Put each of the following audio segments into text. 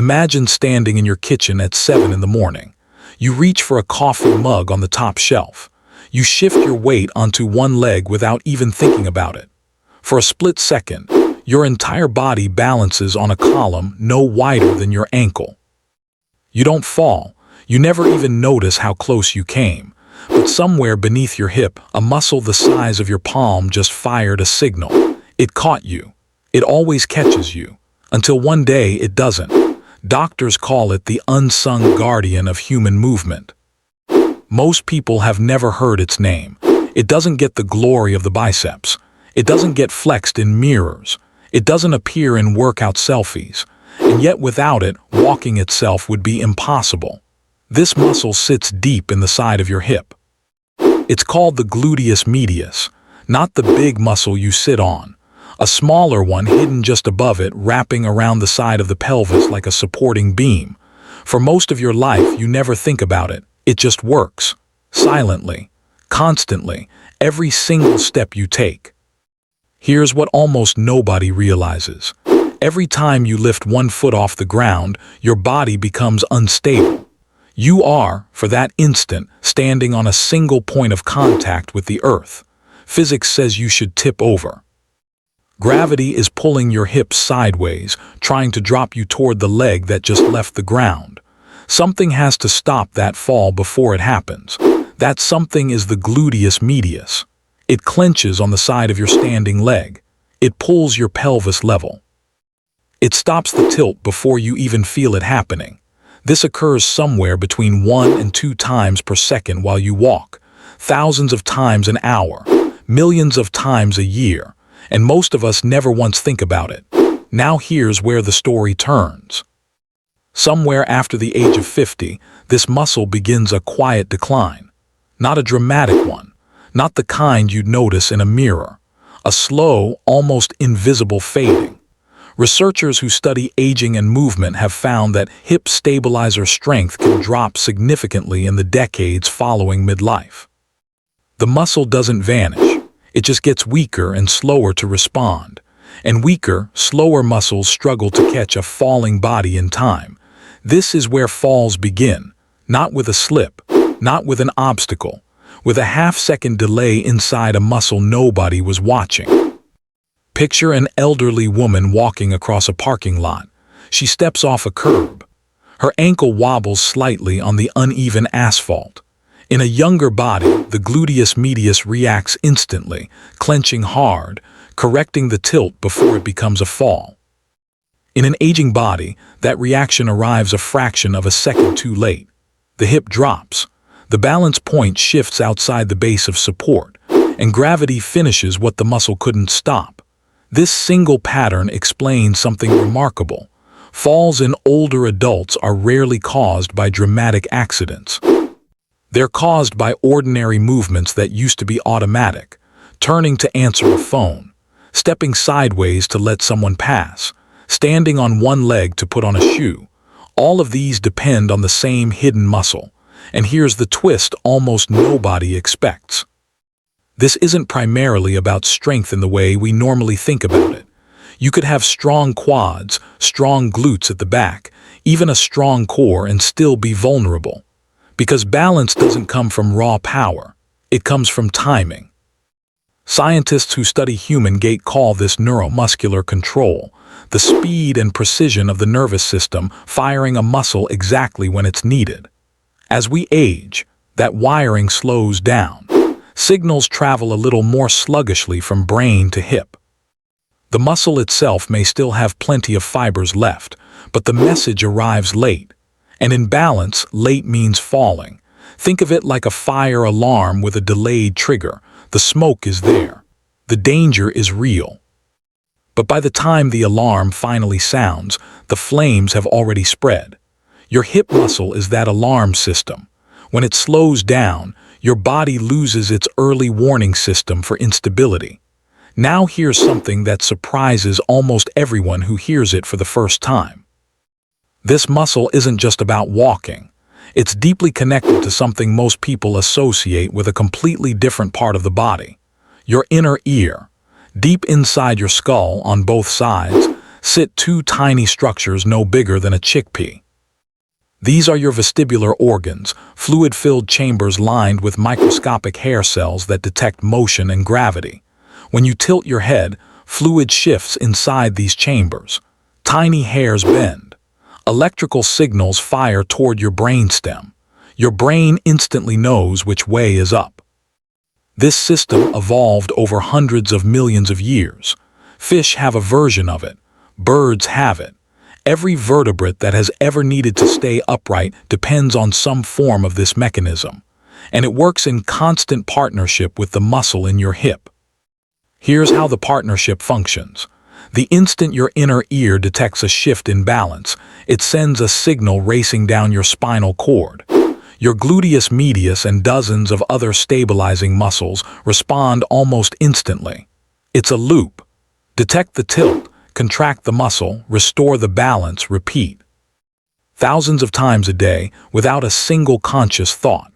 Imagine standing in your kitchen at 7 in the morning. You reach for a coffee mug on the top shelf. You shift your weight onto one leg without even thinking about it. For a split second, your entire body balances on a column no wider than your ankle. You don't fall. You never even notice how close you came. But somewhere beneath your hip, a muscle the size of your palm just fired a signal. It caught you. It always catches you. Until one day it doesn't. Doctors call it the unsung guardian of human movement. Most people have never heard its name. It doesn't get the glory of the biceps. It doesn't get flexed in mirrors. It doesn't appear in workout selfies. And yet without it, walking itself would be impossible. This muscle sits deep in the side of your hip. It's called the gluteus medius, not the big muscle you sit on. A smaller one hidden just above it, wrapping around the side of the pelvis like a supporting beam. For most of your life, you never think about it. It just works. Silently. Constantly. Every single step you take. Here's what almost nobody realizes. Every time you lift one foot off the ground, your body becomes unstable. You are, for that instant, standing on a single point of contact with the earth. Physics says you should tip over. Gravity is pulling your hips sideways, trying to drop you toward the leg that just left the ground. Something has to stop that fall before it happens. That something is the gluteus medius. It clenches on the side of your standing leg. It pulls your pelvis level. It stops the tilt before you even feel it happening. This occurs somewhere between 1 and 2 times per second while you walk, thousands of times an hour, millions of times a year, and most of us never once think about it. Now here's where the story turns. Somewhere after the age of 50, this muscle begins a quiet decline. Not a dramatic one, not the kind you'd notice in a mirror. A slow, almost invisible fading. Researchers who study aging and movement have found that hip stabilizer strength can drop significantly in the decades following midlife. The muscle doesn't vanish. It just gets weaker and slower to respond. And weaker, slower muscles struggle to catch a falling body in time. This is where falls begin. Not with a slip, not with an obstacle, with a half-second delay inside a muscle nobody was watching. Picture an elderly woman walking across a parking lot. She steps off a curb. Her ankle wobbles slightly on the uneven asphalt. In a younger body, the gluteus medius reacts instantly, clenching hard, correcting the tilt before it becomes a fall. In an aging body, that reaction arrives a fraction of a second too late. The hip drops. The balance point shifts outside the base of support, and gravity finishes what the muscle couldn't stop. This single pattern explains something remarkable. Falls in older adults are rarely caused by dramatic accidents. They're caused by ordinary movements that used to be automatic, turning to answer a phone, stepping sideways to let someone pass, standing on one leg to put on a shoe. All of these depend on the same hidden muscle. And here's the twist almost nobody expects. This isn't primarily about strength in the way we normally think about it. You could have strong quads, strong glutes at the back, even a strong core and still be vulnerable. Because balance doesn't come from raw power. It comes from timing. Scientists who study human gait call this neuromuscular control, the speed and precision of the nervous system firing a muscle exactly when it's needed. As we age, that wiring slows down. Signals travel a little more sluggishly from brain to hip. The muscle itself may still have plenty of fibers left, but the message arrives late. And in balance, late means falling. Think of it like a fire alarm with a delayed trigger. The smoke is there. The danger is real. But by the time the alarm finally sounds, the flames have already spread. Your hip muscle is that alarm system. When it slows down, your body loses its early warning system for instability. Now here's something that surprises almost everyone who hears it for the first time. This muscle isn't just about walking. It's deeply connected to something most people associate with a completely different part of the body. Your inner ear. Deep inside your skull on both sides, sit two tiny structures no bigger than a chickpea. These are your vestibular organs, fluid-filled chambers lined with microscopic hair cells that detect motion and gravity. When you tilt your head, fluid shifts inside these chambers. Tiny hairs bend. Electrical signals fire toward your brainstem. Your brain instantly knows which way is up. This system evolved over hundreds of millions of years. Fish have a version of it. Birds have it. Every vertebrate that has ever needed to stay upright depends on some form of this mechanism, and it works in constant partnership with the muscle in your hip. Here's how the partnership functions. The instant your inner ear detects a shift in balance, it sends a signal racing down your spinal cord. Your gluteus medius and dozens of other stabilizing muscles respond almost instantly. It's a loop. Detect the tilt, contract the muscle, restore the balance, repeat. Thousands of times a day without a single conscious thought.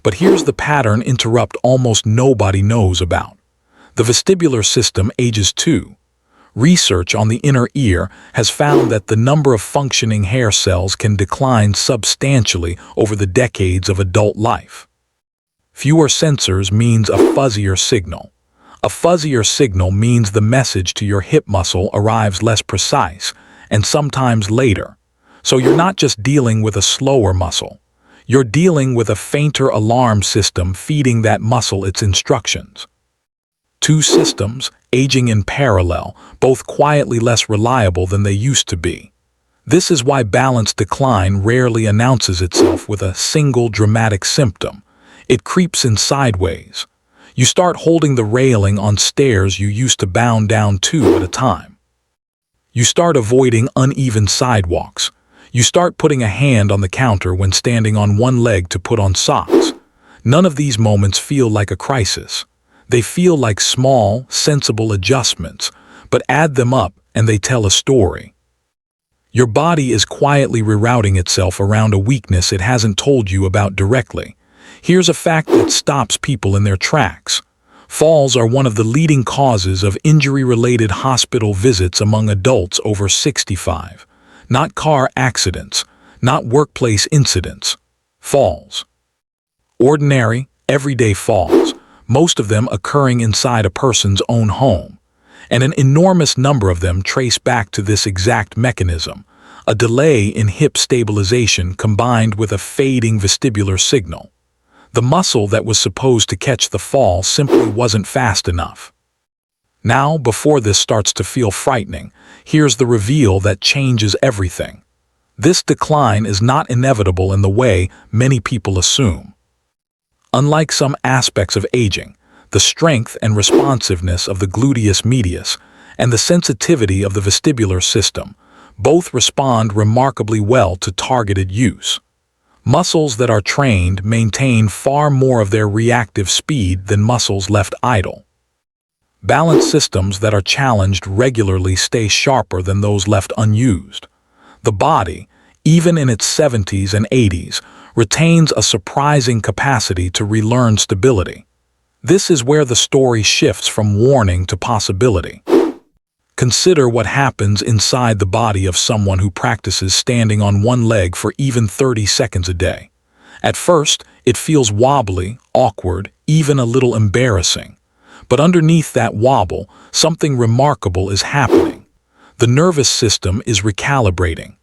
But here's the pattern interrupt almost nobody knows about. The vestibular system ages too. Research on the inner ear has found that the number of functioning hair cells can decline substantially over the decades of adult life. Fewer sensors means a fuzzier signal. A fuzzier signal means the message to your hip muscle arrives less precise and sometimes later. So you're not just dealing with a slower muscle. You're dealing with a fainter alarm system feeding that muscle its instructions. Two systems, aging in parallel, both quietly less reliable than they used to be. This is why balance decline rarely announces itself with a single dramatic symptom. It creeps in sideways. You start holding the railing on stairs you used to bound down two at a time. You start avoiding uneven sidewalks. You start putting a hand on the counter when standing on one leg to put on socks. None of these moments feel like a crisis. They feel like small, sensible adjustments, but add them up and they tell a story. Your body is quietly rerouting itself around a weakness it hasn't told you about directly. Here's a fact that stops people in their tracks. Falls are one of the leading causes of injury-related hospital visits among adults over 65. Not car accidents, not workplace incidents. Falls. Ordinary, everyday falls. Most of them occurring inside a person's own home, and an enormous number of them trace back to this exact mechanism, a delay in hip stabilization combined with a fading vestibular signal. The muscle that was supposed to catch the fall simply wasn't fast enough. Now, before this starts to feel frightening, here's the reveal that changes everything. This decline is not inevitable in the way many people assume. Unlike some aspects of aging, the strength and responsiveness of the gluteus medius and the sensitivity of the vestibular system both respond remarkably well to targeted use. Muscles that are trained maintain far more of their reactive speed than muscles left idle. Balance systems that are challenged regularly stay sharper than those left unused. The body, even in its 70s and 80s, retains a surprising capacity to relearn stability. This is where the story shifts from warning to possibility. Consider what happens inside the body of someone who practices standing on one leg for even 30 seconds a day. At first, it feels wobbly, awkward, even a little embarrassing. But underneath that wobble, something remarkable is happening. The nervous system is recalibrating.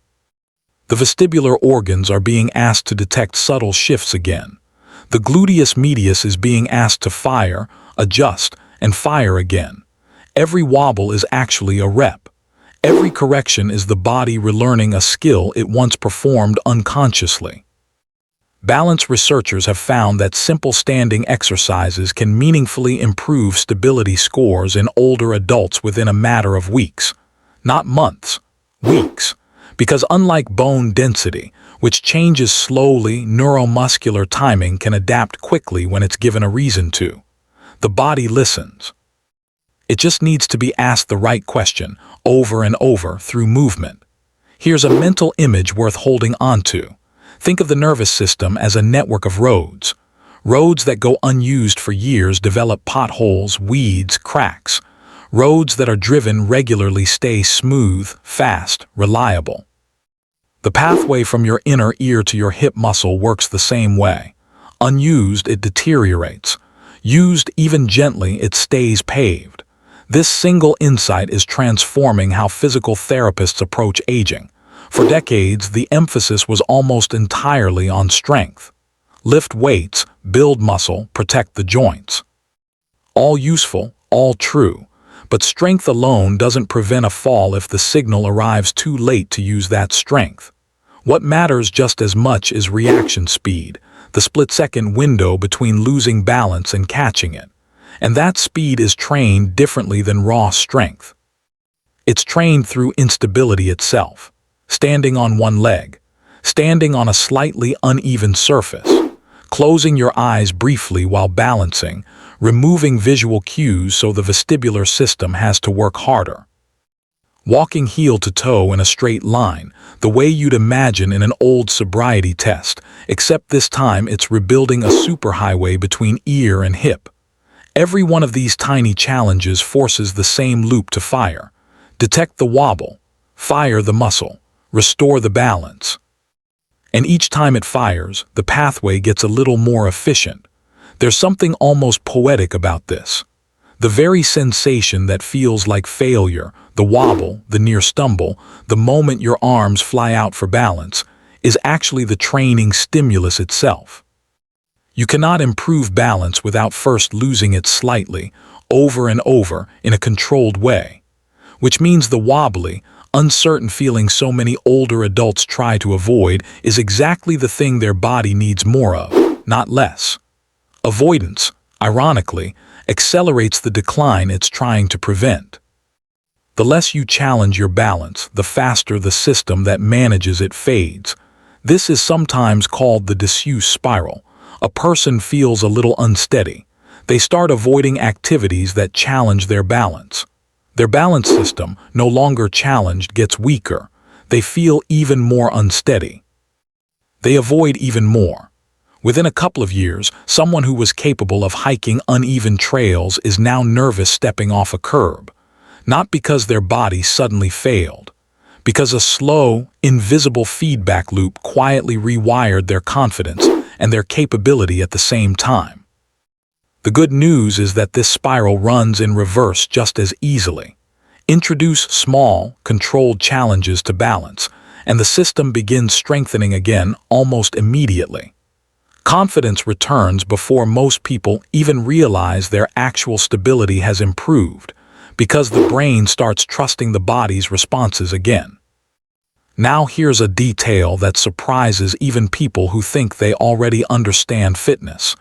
The vestibular organs are being asked to detect subtle shifts again. The gluteus medius is being asked to fire, adjust, and fire again. Every wobble is actually a rep. Every correction is the body relearning a skill it once performed unconsciously. Balance researchers have found that simple standing exercises can meaningfully improve stability scores in older adults within a matter of weeks. Not months, weeks. Because unlike bone density, which changes slowly, neuromuscular timing can adapt quickly when it's given a reason to. The body listens. It just needs to be asked the right question over and over through movement. Here's a mental image worth holding onto. Think of the nervous system as a network of roads. Roads that go unused for years develop potholes, weeds, cracks. Roads that are driven regularly stay smooth, fast, reliable. The pathway from your inner ear to your hip muscle works the same way. Unused, it deteriorates. Used even gently, it stays paved. This single insight is transforming how physical therapists approach aging. For decades, the emphasis was almost entirely on strength. Lift weights, build muscle, protect the joints. All useful, all true. But strength alone doesn't prevent a fall if the signal arrives too late to use that strength. What matters just as much is reaction speed, the split-second window between losing balance and catching it. And that speed is trained differently than raw strength. It's trained through instability itself. Standing on one leg, standing on a slightly uneven surface, closing your eyes briefly while balancing, removing visual cues so the vestibular system has to work harder. Walking heel to toe in a straight line, the way you'd imagine in an old sobriety test, except this time it's rebuilding a superhighway between ear and hip. Every one of these tiny challenges forces the same loop to fire. Detect the wobble, fire the muscle, restore the balance. And each time it fires, the pathway gets a little more efficient. There's something almost poetic about this. The very sensation that feels like failure, the wobble, the near stumble, the moment your arms fly out for balance, is actually the training stimulus itself. You cannot improve balance without first losing it slightly, over and over, in a controlled way. Which means the wobbly, uncertain feeling so many older adults try to avoid is exactly the thing their body needs more of, not less. Avoidance, ironically, accelerates the decline it's trying to prevent. The less you challenge your balance, the faster the system that manages it fades. This is sometimes called the disuse spiral. A person feels a little unsteady. They start avoiding activities that challenge their balance. Their balance system, no longer challenged, gets weaker. They feel even more unsteady. They avoid even more. Within a couple of years, someone who was capable of hiking uneven trails is now nervous stepping off a curb. Not because their body suddenly failed, because a slow, invisible feedback loop quietly rewired their confidence and their capability at the same time. The good news is that this spiral runs in reverse just as easily. Introduce small, controlled challenges to balance, and the system begins strengthening again almost immediately. Confidence returns before most people even realize their actual stability has improved, because the brain starts trusting the body's responses again. Now here's a detail that surprises even people who think they already understand fitness.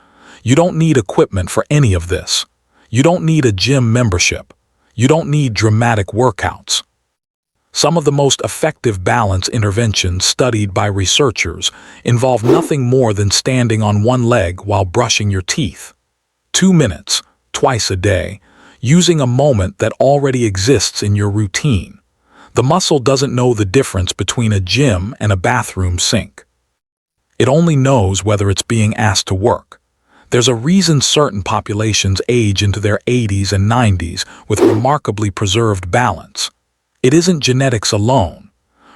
You don't need equipment for any of this. You don't need a gym membership. You don't need dramatic workouts. Some of the most effective balance interventions studied by researchers involve nothing more than standing on one leg while brushing your teeth. 2 minutes, twice a day, using a moment that already exists in your routine. The muscle doesn't know the difference between a gym and a bathroom sink. It only knows whether it's being asked to work. There's a reason certain populations age into their 80s and 90s with remarkably preserved balance. It isn't genetics alone.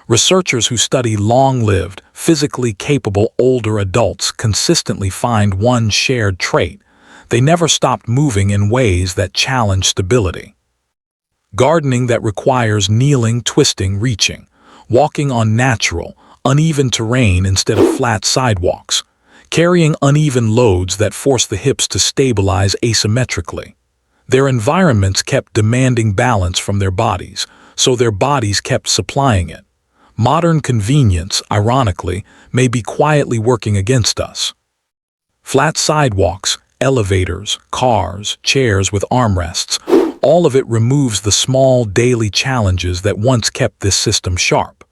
Researchers who study long-lived, physically capable older adults consistently find one shared trait. They never stopped moving in ways that challenge stability. Gardening that requires kneeling, twisting, reaching. Walking on natural, uneven terrain instead of flat sidewalks. Carrying uneven loads that force the hips to stabilize asymmetrically. Their environments kept demanding balance from their bodies, so their bodies kept supplying it. Modern convenience, ironically, may be quietly working against us. Flat sidewalks, elevators, cars, chairs with armrests, all of it removes the small daily challenges that once kept this system sharp.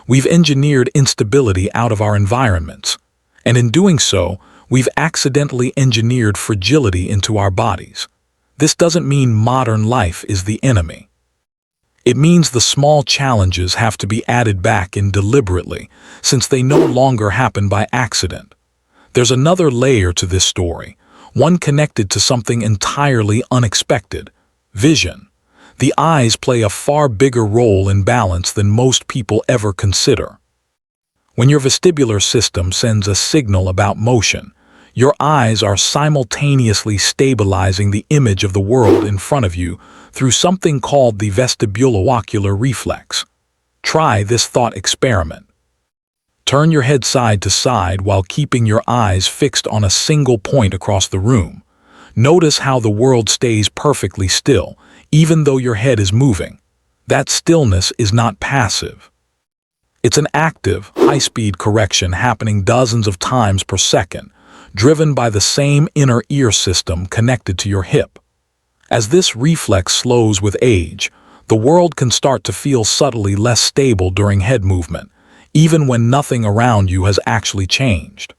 We've engineered instability out of our environments, and in doing so, we've accidentally engineered fragility into our bodies. This doesn't mean modern life is the enemy. It means the small challenges have to be added back in deliberately, since they no longer happen by accident. There's another layer to this story, one connected to something entirely unexpected: vision. The eyes play a far bigger role in balance than most people ever consider. When your vestibular system sends a signal about motion, your eyes are simultaneously stabilizing the image of the world in front of you through something called the vestibulo-ocular reflex. Try this thought experiment. Turn your head side to side while keeping your eyes fixed on a single point across the room. Notice how the world stays perfectly still, even though your head is moving. That stillness is not passive. It's an active, high-speed correction happening dozens of times per second, driven by the same inner ear system connected to your hip. As this reflex slows with age, the world can start to feel subtly less stable during head movement, even when nothing around you has actually changed.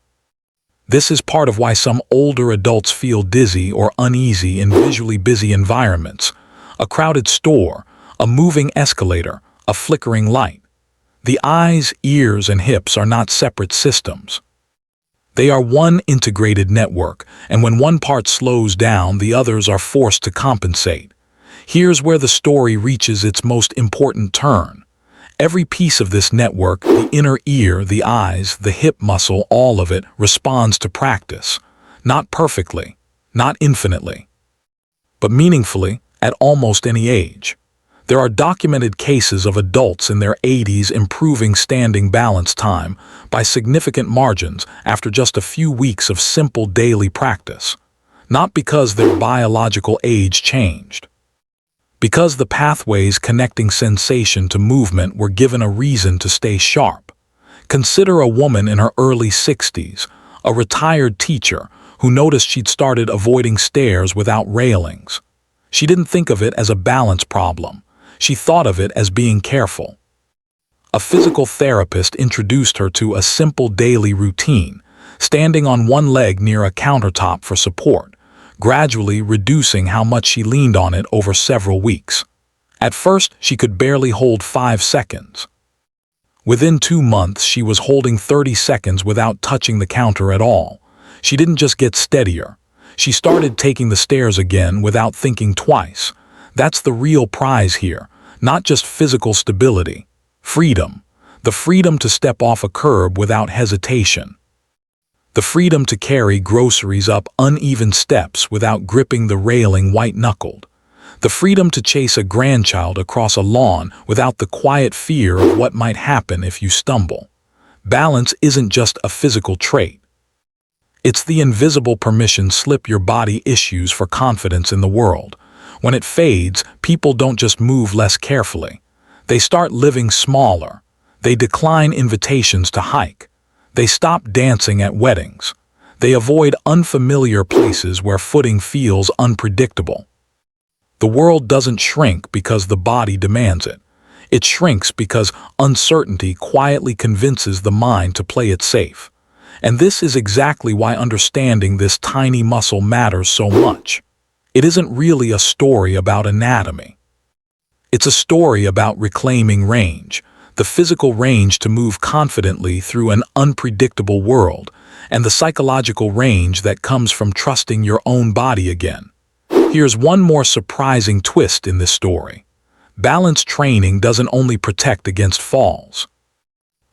This is part of why some older adults feel dizzy or uneasy in visually busy environments: a crowded store, a moving escalator, a flickering light. The eyes, ears, and hips are not separate systems. They are one integrated network, and when one part slows down, the others are forced to compensate. Here's where the story reaches its most important turn. Every piece of this network, the inner ear, the eyes, the hip muscle, all of it responds to practice. Not perfectly, not infinitely, but meaningfully at almost any age. There are documented cases of adults in their 80s improving standing balance time by significant margins after just a few weeks of simple daily practice. Not because their biological age changed, because the pathways connecting sensation to movement were given a reason to stay sharp. Consider a woman in her early 60s, a retired teacher who noticed she'd started avoiding stairs without railings. She didn't think of it as a balance problem. She thought of it as being careful. A physical therapist introduced her to a simple daily routine, standing on one leg near a countertop for support, gradually reducing how much she leaned on it over several weeks. At first, she could barely hold 5 seconds. Within 2 months, she was holding 30 seconds without touching the counter at all. She didn't just get steadier. She started taking the stairs again without thinking twice. That's the real prize here, not just physical stability. Freedom. The freedom to step off a curb without hesitation. The freedom to carry groceries up uneven steps without gripping the railing white-knuckled. The freedom to chase a grandchild across a lawn without the quiet fear of what might happen if you stumble. Balance isn't just a physical trait. It's the invisible permission slip your body issues for confidence in the world. When it fades, people don't just move less carefully. They start living smaller. They decline invitations to hike. They stop dancing at weddings. They avoid unfamiliar places where footing feels unpredictable. The world doesn't shrink because the body demands it. It shrinks because uncertainty quietly convinces the mind to play it safe. And this is exactly why understanding this tiny muscle matters so much. It isn't really a story about anatomy. It's a story about reclaiming range, the physical range to move confidently through an unpredictable world, and the psychological range that comes from trusting your own body again. Here's one more surprising twist in this story. Balance training doesn't only protect against falls.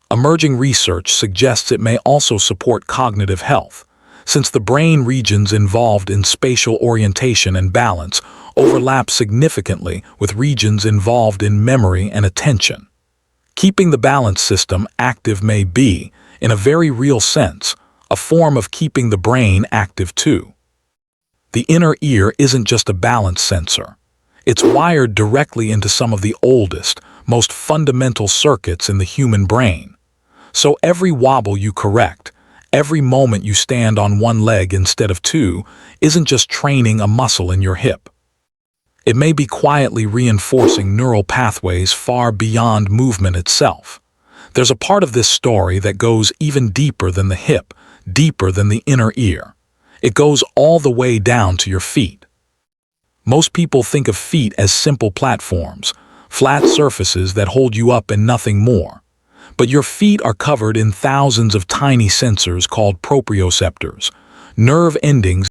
Emerging research suggests it may also support cognitive health, since the brain regions involved in spatial orientation and balance overlap significantly with regions involved in memory and attention. Keeping the balance system active may be, in a very real sense, a form of keeping the brain active too. The inner ear isn't just a balance sensor. It's wired directly into some of the oldest, most fundamental circuits in the human brain. So every wobble you correct, every moment you stand on one leg instead of two, isn't just training a muscle in your hip. It may be quietly reinforcing neural pathways far beyond movement itself. There's a part of this story that goes even deeper than the hip, deeper than the inner ear. It goes all the way down to your feet. Most people think of feet as simple platforms, flat surfaces that hold you up and nothing more. But your feet are covered in thousands of tiny sensors called proprioceptors, nerve endings